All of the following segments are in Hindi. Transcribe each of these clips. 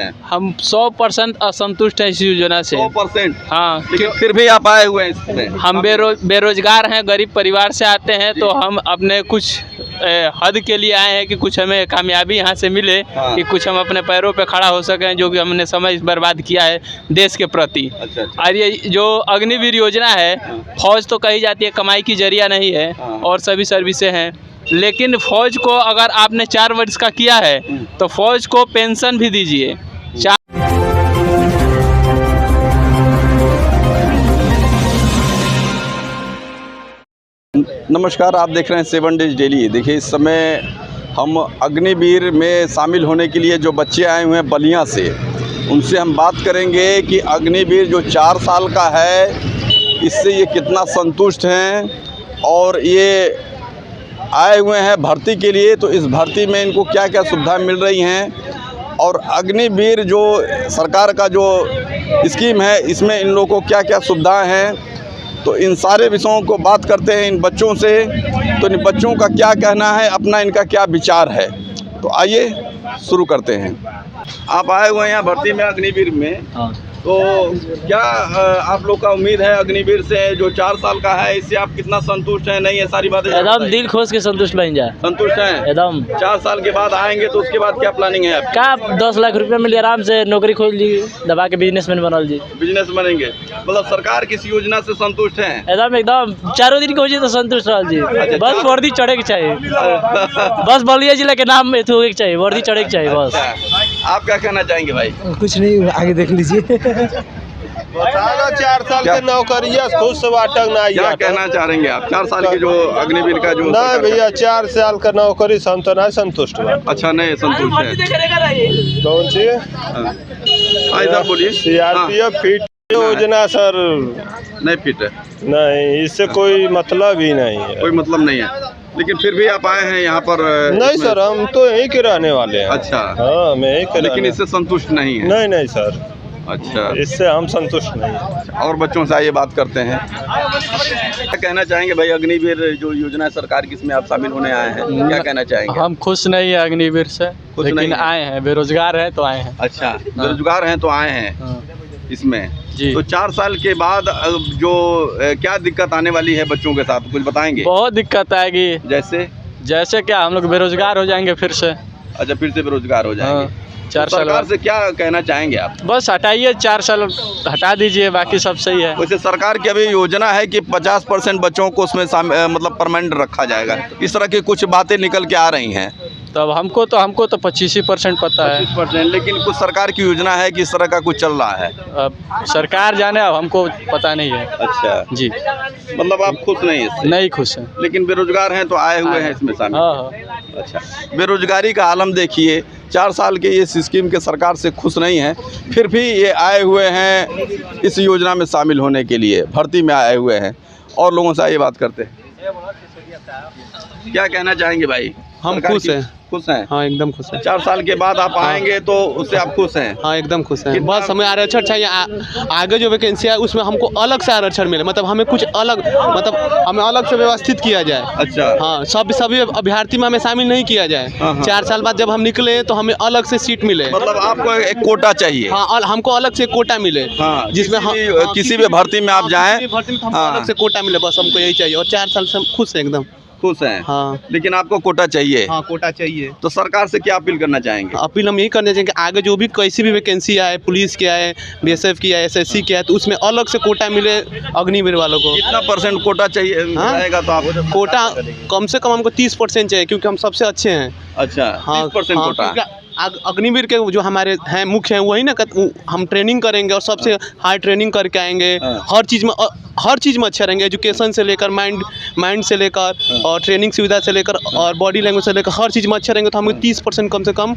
हैं? हम 100% असंतुष्ट हैं इस योजना से। 100%? हाँ, लेकिन फिर भी आप आए हुए हैं इसमें। हम बेरोजगार हैं, गरीब परिवार से आते हैं, तो हम अपने कुछ हद के लिए आए हैं कि कुछ हमें कामयाबी यहाँ से मिले, हाँ। कि कुछ हम अपने पैरों पे खड़ा हो सकें, जो कि हमने समय बर्बाद किया है देश के प्रति। अच्छा। और ये जो अग्निवीर योजना है, फौज तो कही जाती है कमाई की जरिया नहीं है, हाँ। और सभी सर्विसें हैं, लेकिन फौज को अगर आपने 4 वर्ष का किया है तो फौज को पेंशन भी दीजिए। नमस्कार, आप देख रहे हैं 7 डेज डेली। देखिए, इस समय हम अग्निवीर में शामिल होने के लिए जो बच्चे आए हुए हैं बलिया से, उनसे हम बात करेंगे कि अग्निवीर जो 4 साल का है, इससे ये कितना संतुष्ट हैं और ये आए हुए हैं भर्ती के लिए, तो इस भर्ती में इनको क्या क्या सुविधाएं मिल रही हैं और अग्निवीर जो सरकार का जो स्कीम है, इसमें इन लोगों को क्या क्या सुविधाएं हैं, तो इन सारे विषयों को बात करते हैं इन बच्चों से। तो इन बच्चों का क्या कहना है, अपना इनका क्या विचार है, तो आइए शुरू करते हैं। आप आए हुए हैं यहाँ भर्ती में अग्निवीर में। हाँ। तो क्या आप लोग का उम्मीद है अग्निवीर से जो 4 साल का है, इससे आप कितना संतुष्ट हैं? नहीं है, सारी बातें एकदम दिल खोस के संतुष्ट बन जाए। संतुष्ट हैं एकदम। 4 साल के बाद आएंगे तो उसके बाद क्या प्लानिंग है आपकी? क्या 10 लाख रुपया मिली, आराम से नौकरी खोल ली, दबा के बिजनेसमैन बनल जी। बिजनेस बनेंगे, मतलब सरकार किस योजना से संतुष्ट हैं? एकदम एकदम 4 दिन के हो जाए तो संतुष्ट रहल जी। बस वर्दी चढ़े के चाहिए, बस बलिया जिला के नाम में होके चाहिए, वर्दी चढ़े के चाहिए बस। आप क्या कहना चाहेंगे भाई? कुछ नहीं, आगे देख लीजिए। 4 साल के नौकरिया खुद से वाटक ना। क्या कहना चाहेंगे आप? 4 साल के जो अग्निवीर का जो नहीं भैया, 4 साल का नौकरी संतुष्ट बा। अच्छा, नहीं संतुष्ट है। कौन सी इधर बोलिए। CRPF फिट योजना सर नहीं फिट है? नहीं, इससे कोई मतलब ही नहीं है। कोई मतलब नहीं है, लेकिन फिर भी आप आए हैं यहाँ पर? नहीं सर, हम तो यहीं के रहने वाले हैं। अच्छा। हाँ, मैं यहीं के। लेकिन इससे संतुष्ट नहीं है? नहीं नहीं सर। अच्छा, इससे हम संतुष्ट नहीं हैं। और बच्चों से आइए बात करते हैं। क्या कहना चाहेंगे भाई, अग्निवीर जो योजना है सरकार की, इसमें आप शामिल होने आए हैं, क्या कहना चाहेंगे? हम खुश नहीं है अग्निवीर से, लेकिन आए हैं, बेरोजगार हैं तो आए हैं। अच्छा, बेरोजगार हैं तो आए हैं इसमें जी। तो 4 साल के बाद जो क्या दिक्कत आने वाली है बच्चों के साथ, कुछ बताएंगे? बहुत दिक्कत आएगी। जैसे क्या हम लोग बेरोजगार हो जाएंगे फिर से। अच्छा, फिर से बेरोजगार हो जाएंगे। 4 तो साल सरकार से क्या कहना चाहेंगे आप? बस हटाइए, 4 साल हटा दीजिए, बाकी सब सही है। वैसे सरकार की अभी योजना है कि 50% बच्चों को उसमें मतलब परमानेंट रखा जाएगा, इस तरह की कुछ बातें निकल के आ रही हैं। तब हमको तो 25% पता है। 25%, लेकिन कुछ सरकार की योजना है कि इस तरह का कुछ चल रहा है? अब सरकार जाने, अब हमको पता नहीं है। अच्छा जी, मतलब आप खुश नहीं हैं? नहीं खुश हैं, लेकिन बेरोजगार हैं तो आए हुए हैं इसमें शामिल। हाँ। अच्छा, बेरोजगारी का आलम देखिए, 4 साल के इस स्कीम के सरकार से खुश नहीं हैं, फिर भी ये आए हुए हैं इस योजना में शामिल होने के लिए, भर्ती में आए हुए हैं। और लोगों से आइए बात करते हैं। क्या कहना चाहेंगे भाई? हम खुश हैं। खुश हैं? हाँ, एकदम खुश हैं। 4 साल के बाद आप आएंगे तो उससे आप खुश हैं? हाँ, एकदम खुश हैं। बस हमें आरक्षण चाहिए, आगे जो वैकेंसी है उसमें हमको अलग से आरक्षण मिले, मतलब हमें कुछ अलग, मतलब हमें अलग से व्यवस्थित किया जाए। अच्छा। हाँ, सभी अभ्यर्थी में हमें शामिल नहीं किया जाए। 4 साल बाद जब हम निकले तो हमें अलग से सीट मिले, मतलब आपको एक कोटा चाहिए? हाँ, हमको अलग से कोटा मिले। हाँ, जिसमें किसी भी भर्ती में आप जाएं, अलग से कोटा मिले, बस हमको यही चाहिए। और 4 साल से हम खुश हैं, एकदम खुश हैं। हाँ, लेकिन आपको कोटा चाहिए? हाँ, कोटा चाहिए। तो सरकार से क्या अपील करना चाहेंगे? अपील हम यही करना चाहेंगे कि आगे जो भी कैसी भी वैकेंसी आए, पुलिस के आए, BSF की आए, SSC की आए, तो उसमें अलग से कोटा मिले अग्निवीर वालों को। कितना % कोटा चाहिए? हाँ? रहेगा तो आप कोटा कम से कम हमको 30% चाहिए, क्योंकि हम सबसे अच्छे हैं। अच्छा, 30% कोटा। अग्निवीर के जो हमारे हैं मुख्य हैं वही ना, हम ट्रेनिंग करेंगे और सबसे हाई ट्रेनिंग करके आएंगे। हर चीज़ में अच्छे रहेंगे, एजुकेशन से लेकर माइंड से लेकर और ट्रेनिंग सुविधा से लेकर और बॉडी लैंग्वेज से लेकर हर चीज़ में अच्छे रहेंगे। तो हमें 30% कम से कम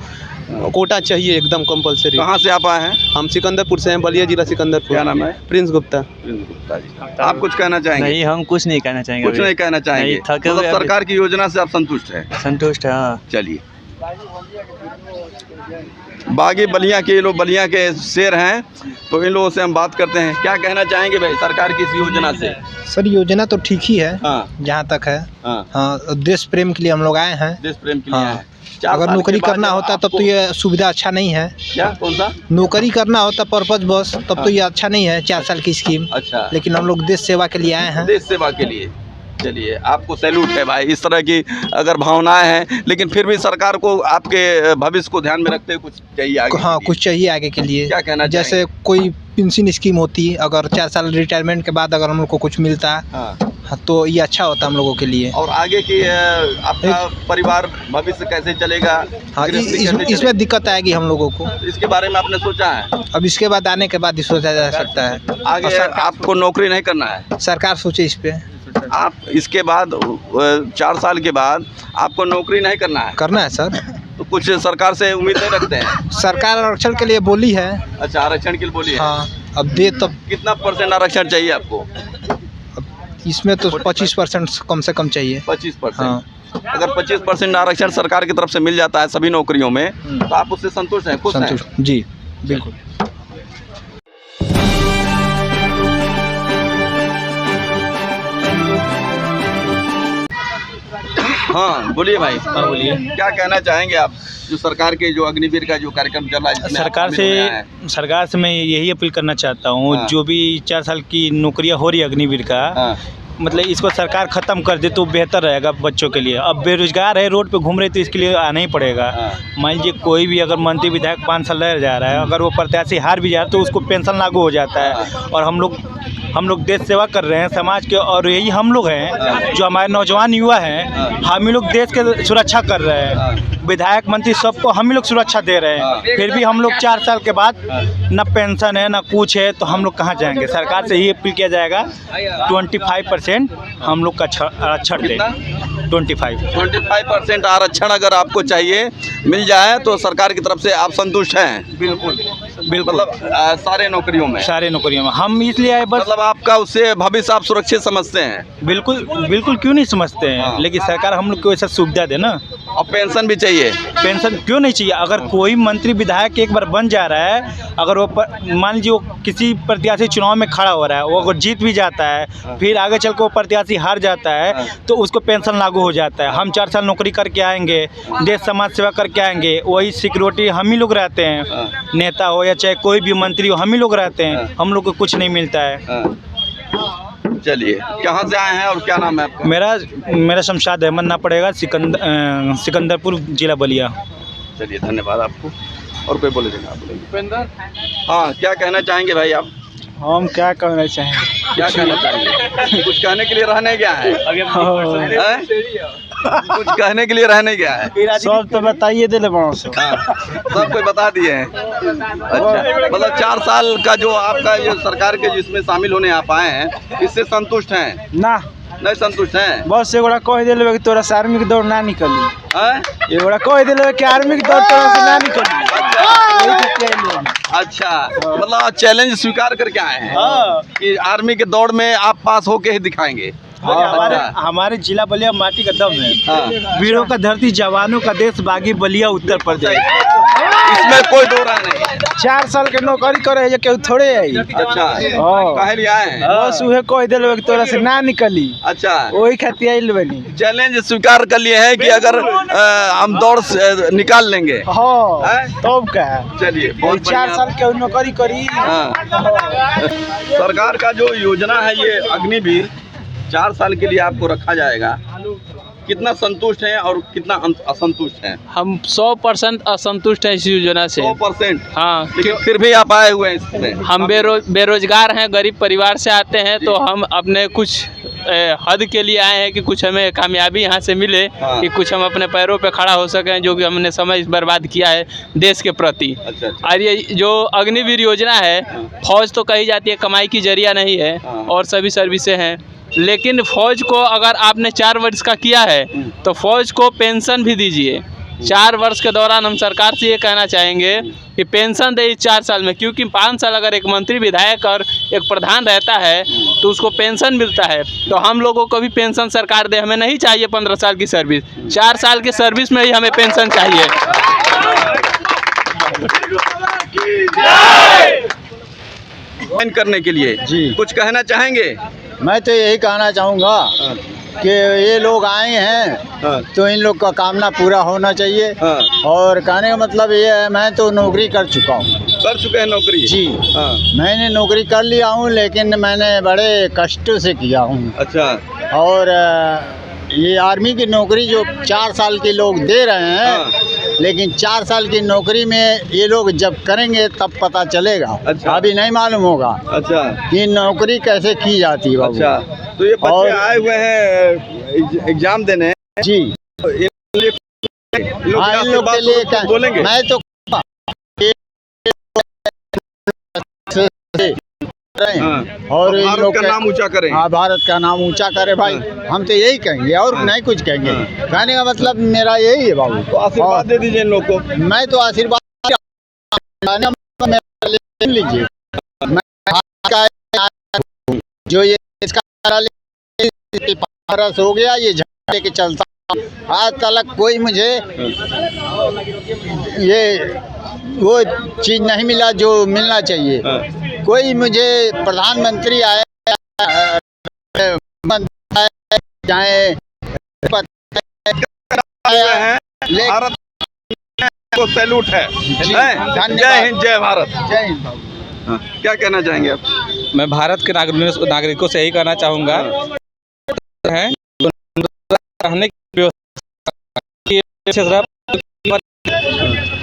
कोटा चाहिए, एकदम कंपलसरी। कहाँ से आप आए हैं? हम सिकंदरपुर से हैं, बलिया जिला सिकंदरपुर। क्या नाम है? प्रिंस गुप्ता। प्रिंस गुप्ता जी। आप कुछ कहना चाहेंगे? नहीं, हम कुछ नहीं कहना चाहेंगे। कुछ नहीं कहना चाहेंगे? मतलब सरकार की योजना से आप संतुष्ट हैं? संतुष्ट है। हाँ, चलिए। बागी बलिया के, ये लोग बलिया के शेर हैं, तो इन लोगों से हम बात करते हैं। क्या कहना चाहेंगे भाई सरकार की इस योजना से? सर, योजना तो ठीक ही है। हाँ। जहाँ तक है। हाँ। हाँ, देश प्रेम के लिए हम लोग आए हैं। देश प्रेम के लिए आए हैं। अगर नौकरी करना होता तब तो ये सुविधा अच्छा नहीं है। क्या कौन सा? नौकरी करना होता पर्पज बस तब तो ये अच्छा नहीं है 4 साल की स्कीम। अच्छा, लेकिन हम लोग देश सेवा के लिए आए हैं। देश सेवा के लिए। चलिए, आपको सैल्यूट है भाई। इस तरह की अगर भावनाएं हैं, लेकिन फिर भी सरकार को आपके भविष्य को ध्यान में रखते हुए कुछ चाहिए आगे। हाँ, कुछ चाहिए आगे के लिए। क्या कहना जैसे कोई पेंशन स्कीम होती, अगर 4 साल रिटायरमेंट के बाद अगर हम लोग को कुछ मिलता हाँ, तो ये अच्छा होता हम लोगों के लिए। और आगे की आपका परिवार भविष्य कैसे चलेगा? हाँ, इसमें दिक्कत आएगी हम लोगों को। इसके बारे में आपने सोचा है? अब इसके बाद आने के बाद ही सोचा जा सकता है। आगे आपको नौकरी नहीं करना है? सरकार सोचे इस पे। आप इसके बाद 4 साल के बाद आपको नौकरी नहीं करना है? करना है सर। तो कुछ सरकार से उम्मीद नहीं रखते हैं? सरकार आरक्षण के लिए बोली है। अच्छा, आरक्षण के लिए बोली है। हाँ, अब दे तब। कितना % आरक्षण चाहिए आपको? इसमें तो 25% कम से कम चाहिए। 25%। हाँ। अगर 25% आरक्षण सरकार की तरफ से मिल जाता है सभी नौकरियों में, तो आप उससे संतुष्ट हैं, खुश हैं? संतुष्ट जी, बिल्कुल। हाँ, बोलिए भाई। हाँ बोलिए। क्या कहना चाहेंगे आप, जो सरकार के जो अग्निवीर का जो कार्यक्रम चल रहा है जिसमें सरकार से मैं यही अपील करना चाहता हूँ। हाँ। जो भी 4 साल की नौकरियाँ हो रही है अग्निवीर का, हाँ। मतलब इसको सरकार ख़त्म कर दे तो बेहतर रहेगा बच्चों के लिए। अब बेरोजगार है, रोड पे घूम रहे, तो इसके लिए आना ही पड़ेगा। हाँ। मान लीजिए कोई भी अगर मंत्री विधायक 5 साल रह जा रहा है, अगर वो प्रत्याशी हार भी जाए तो उसको पेंशन लागू हो जाता है। और हम लोग देश सेवा कर रहे हैं समाज के, और यही हम लोग हैं जो हमारे नौजवान युवा हैं, हम ही लोग देश के सुरक्षा कर रहे हैं। विधायक मंत्री सबको हम ही लोग सुरक्षा दे रहे हैं, फिर भी हम लोग 4 साल के बाद न पेंशन है न कुछ है, तो हम लोग कहाँ जाएंगे? सरकार से ही अपील किया जाएगा 25% हम लोग का आरक्षण दें। 25% आरक्षण अगर आपको चाहिए मिल जाए तो सरकार की तरफ से आप संतुष्ट हैं? बिल्कुल। मतलब सारे नौकरियों में? सारे नौकरियों में हम इसलिए आए बस। मतलब आपका उससे भविष्य आप सुरक्षित समझते हैं? बिल्कुल क्यों नहीं समझते हैं। हाँ। लेकिन सरकार हम लोग को ऐसा सुविधा दे ना। और पेंशन भी चाहिए? पेंशन क्यों नहीं चाहिए? अगर कोई मंत्री विधायक एक बार बन जा रहा है, अगर वो मान लीजिए वो किसी प्रत्याशी चुनाव में खड़ा हो रहा है, वो अगर जीत भी जाता है, फिर आगे चल के वो प्रत्याशी हार जाता है, तो उसको पेंशन लागू हो जाता है। हम 4 साल नौकरी करके आएंगे, देश समाज सेवा करके आएंगे, वही सिक्योरिटी हम ही लोग रहते हैं। नेता हो या चाहे कोई भी मंत्री हो, हम ही लोग रहते हैं, हम लोग को कुछ नहीं मिलता है। चलिए, कहाँ से आए हैं और क्या नाम है आपका? मेरा शमशाद अहमद ना पड़ेगा, सिकंदरपुर जिला बलिया। चलिए, धन्यवाद आपको। और कोई बोले देना? आप भूपेंद्र। हाँ, क्या कहना चाहेंगे भाई आप? हम क्या कहना चाहेंगे? क्या कहना चाहेंगे? कुछ कहने के लिए रहने गया है? कुछ कहने के लिए रहने गया है? सब तो बताइए दे ले सब कोई बता दिए हैं। अच्छा, मतलब 4 साल का जो आपका ये सरकार के जिसमें शामिल होने आप आए हैं, इससे संतुष्ट हैं? ना, नहीं संतुष्ट हैं? बस एगोड़ा कह दिले कि तोरा से आर्मी की दौड़ ना निकली। हैं? एगोड़ा कह दिले कि आर्मी की दौड़ तोरा से ना निकली। अच्छा, मतलब चैलेंज स्वीकार करके आए हैं कि आर्मी के दौड़ में आप पास होके ही दिखाएंगे। हमारे जिला बलिया माटी का दम है। हाँ। वीरों का धरती, जवानों का देश, बागी बलिया उत्तर प्रदेश। इसमें कोई दो राय नहीं। 4 साल के नौकरी करे जो केहू थोड़े आई। अच्छा, काहे लिए आए हैं? बस उहे कह दिले कि तोरा से ना निकली। अच्छा, वही खातिर आइल बनी। चैलेंज स्वीकार कर लिए हैं कि अगर हम दौड़ से निकाल लेंगे। हाँ, तब क्या? चलिए, बहुत 4 साल के नौकरी करी। हाँ। सरकार का जो योजना है ये अग्निवीर, 4 साल के लिए आपको रखा जाएगा। कितना संतुष्ट हैं और कितना असंतुष्ट हैं? हम 100% असंतुष्ट हैं इस योजना से। 100%? हाँ, लेकिन फिर भी आप आए हुए हैं इसमें। हम बेरोजगार हैं, गरीब परिवार से आते हैं, तो हम अपने कुछ हद के लिए आए हैं कि कुछ हमें कामयाबी यहाँ से मिले। हाँ। कि कुछ हम अपने पैरों पे खड़ा हो सकें, जो कि हमने समय बर्बाद किया है देश के प्रति। अच्छा। और ये जो अग्निवीर योजना है, फौज तो कही जाती है कमाई की जरिया नहीं है, हाँ। और सभी सर्विसें हैं, लेकिन फौज को अगर आपने 4 वर्ष का किया है तो फौज को पेंशन भी दीजिए। 4 वर्ष के दौरान हम सरकार से ये कहना चाहेंगे कि पेंशन दे 4 साल में, क्योंकि 5 साल अगर एक मंत्री विधायक और एक प्रधान रहता है तो उसको पेंशन मिलता है। तो हम लोगों को भी पेंशन सरकार दे, हमें नहीं चाहिए 15 साल की सर्विस, 4 साल की सर्विस में ही हमें पेंशन चाहिए। करने के लिए जी कुछ कहना चाहेंगे? मैं तो यही कहना चाहूँगा कि ये लोग आए हैं तो इन लोग का कामना पूरा होना चाहिए। और कहने का मतलब ये है, मैं तो नौकरी कर चुका हूँ। कर चुके हैं नौकरी? जी, मैंने नौकरी कर लिया हूँ, लेकिन मैंने बड़े कष्ट से किया हूँ। अच्छा। और ये आर्मी की नौकरी जो 4 साल के लोग दे रहे हैं, लेकिन 4 साल की नौकरी में ये लोग जब करेंगे तब पता चलेगा। अच्छा। अभी नहीं मालूम होगा अच्छा कि नौकरी कैसे की जाती है बाबू। अच्छा, तो ये बच्चे और- आए हुए हैं एग्जाम देने। जी, तो इन लोग हाँ, इन लोग के लिए क्या बोलेंगे? मैं तो और इन भारत लोग का के- नाम ऊंचा करें। हाँ, भारत का नाम ऊंचा करे भाई। हम तो यही कहेंगे और नहीं कुछ कहेंगे। कहने का मतलब मेरा यही है बाबू। तो आशीर्वाद दे दीजिए इन लोग को। मैं तो आशीर्वाद लीजिए। जो ये इसका रस हो गया, ये झंडे के चलता आज तक कोई मुझे ये वो चीज़ नहीं मिला जो मिलना चाहिए। कोई मुझे प्रधानमंत्री आए चाहे भारत को सैल्यूट है। धन्यवाद। जय हिंद, जय भारत। जय हिंद बाबू। हाँ, क्या कहना चाहेंगे आप? मैं भारत के नागरिकों से यही कहना चाहूँगा है रहने की व्यवस्था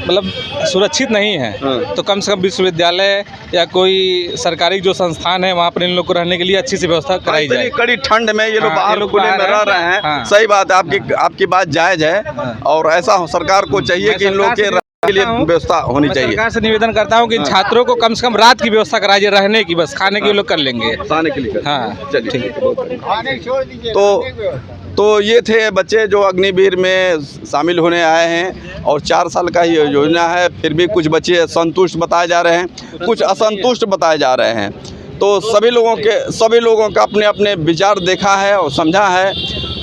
मतलब सुरक्षित नहीं है, तो कम से कम विश्वविद्यालय या कोई सरकारी जो संस्थान है वहाँ पर इन लोग को रहने के लिए अच्छी सी व्यवस्था कराई जाए। कड़ी ठंड में ये लोग हाँ, बाहर ये लोग खुले में बाहर रह रहे हैं। हाँ। सही बात है, आपकी बात जायज है। और ऐसा सरकार को चाहिए कि इन लोगों के रहने के लिए व्यवस्था होनी चाहिए। सरकार से निवेदन करता हूँ कि इन छात्रों को कम से कम रात की व्यवस्था कराई जाए, रहने की, बस खाने के ये लोग कर लेंगे। खाने के लिए हाँ, चलिए ठीक है। खाने छोड़ दीजिए। तो ये थे बच्चे जो अग्निवीर में शामिल होने आए हैं और 4 साल का ये योजना है। फिर भी कुछ बच्चे संतुष्ट बताए जा रहे हैं, कुछ असंतुष्ट बताए जा रहे हैं। तो सभी लोगों का अपने अपने विचार देखा है और समझा है।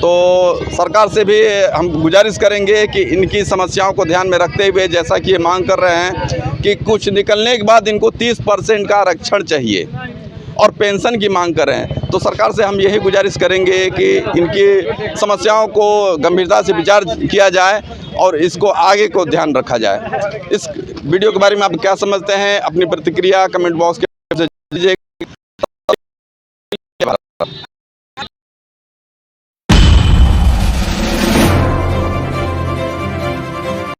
तो सरकार से भी हम गुजारिश करेंगे कि इनकी समस्याओं को ध्यान में रखते हुए, जैसा कि ये मांग कर रहे हैं कि कुछ निकलने के बाद इनको 30% का आरक्षण चाहिए और पेंशन की मांग कर रहे हैं, तो सरकार से हम यही गुजारिश करेंगे कि इनकी समस्याओं को गंभीरता से विचार किया जाए और इसको आगे को ध्यान रखा जाए। इस वीडियो के बारे में आप क्या समझते हैं? अपनी प्रतिक्रिया कमेंट बॉक्स के दीजिए।